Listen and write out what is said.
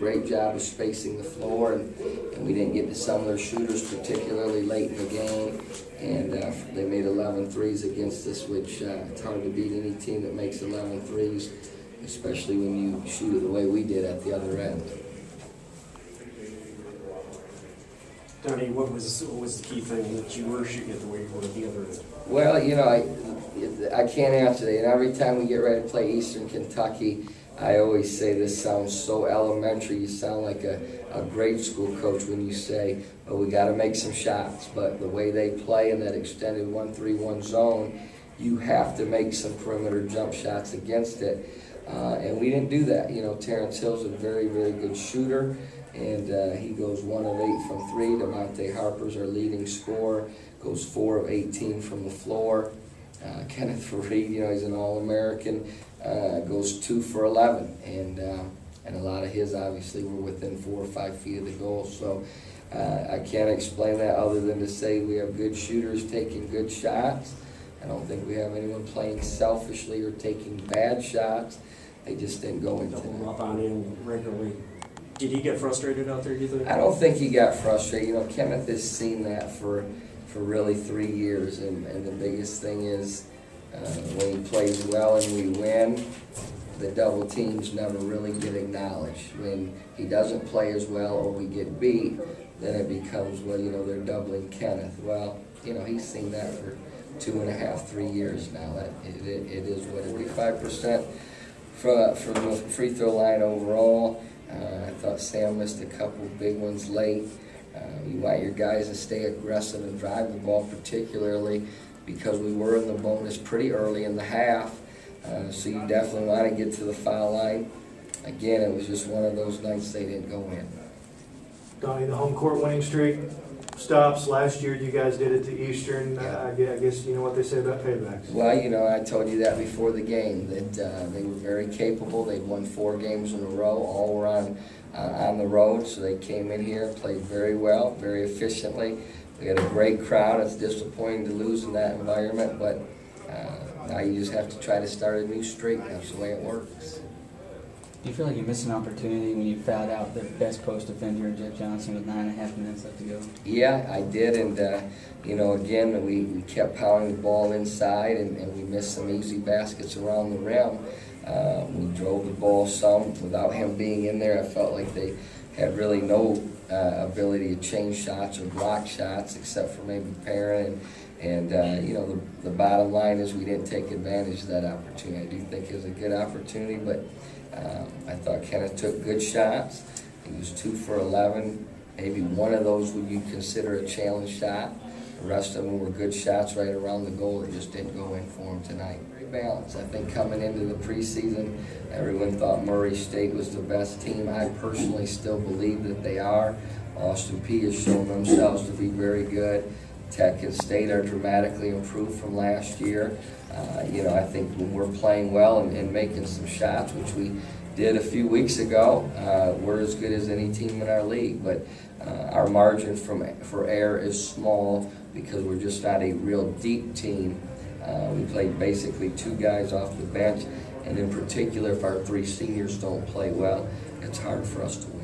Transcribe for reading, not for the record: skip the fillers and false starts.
great job of spacing the floor, and we didn't get to some of their shooters particularly late in the game. And they made 11 threes against us, which it's hard to beat any team that makes 11 threes, especially when you shoot it the way we did at the other end. Donnie, what was the key thing that you were shooting it the way you were at the other end? Well, you know, I can't answer that. And every time we get ready to play Eastern Kentucky, I always say this sounds so elementary. You sound like a grade school coach when you say, oh, we got to make some shots. But the way they play in that extended 1-3-1 zone, you have to make some perimeter jump shots against it. And we didn't do that. You know, Terrence Hill's a very, very good shooter, and he goes 1 of 8 from 3. DeMonte Harper's our leading scorer, goes 4 of 18 from the floor. Kenneth Reed, you know, he's an All-American, goes 2 for 11, and a lot of his obviously were within 4 or 5 feet of the goal. So I can't explain that other than to say we have good shooters taking good shots. I don't think we have anyone playing selfishly or taking bad shots. They just didn't go into Double up on him regularly. Did he get frustrated out there, do you think? I don't think he got frustrated. You know, Kenneth has seen that for really 3 years, and the biggest thing is when he plays well and we win, the double teams never really get acknowledged. When he doesn't play as well or we get beat, then it becomes, well, you know, they're doubling Kenneth. Well, you know, he's seen that for 2.5, 3 years now. That it is what it is. 45% from the free throw line overall. I thought Sam missed a couple big ones late. You want your guys to stay aggressive and drive the ball, particularly because we were in the bonus pretty early in the half. So you definitely want to get to the foul line. Again, it was just one of those nights they didn't go in. Donnie, the home court winning streak stops. Last year you guys did it to Eastern. Yeah. I guess you know what they say about paybacks. Well, you know, I told you that before the game, that they were very capable. They'd won 4 games in a row. All were on the road, so they came in here and played very well, very efficiently. We had a great crowd. It's disappointing to lose in that environment, but now you just have to try to start a new streak. That's the way it works. Do you feel like you missed an opportunity when you fouled out the best post defender, Jeff Johnson, with 9.5 minutes left to go? Yeah, I did, and you know, again, we kept pounding the ball inside, and we missed some easy baskets around the rim. We drove the ball some. Without him being in there, I felt like they had really no ability to change shots or block shots, except for maybe Perrin. And you know, the bottom line is we didn't take advantage of that opportunity. I do think it was a good opportunity, but I thought Kenneth took good shots. He was 2 for 11. Maybe one of those would you consider a challenge shot. The rest of them were good shots right around the goal that just didn't go in for him tonight. Very balanced. I think coming into the preseason, everyone thought Murray State was the best team. I personally still believe that they are. Austin Peay has shown themselves to be very good. Tech and State are dramatically improved from last year. You know, I think when we're playing well and making some shots, which we did a few weeks ago, we're as good as any team in our league. But our margin for error is small because we're just not a real deep team. We played basically 2 guys off the bench, and in particular, if our 3 seniors don't play well, it's hard for us to win.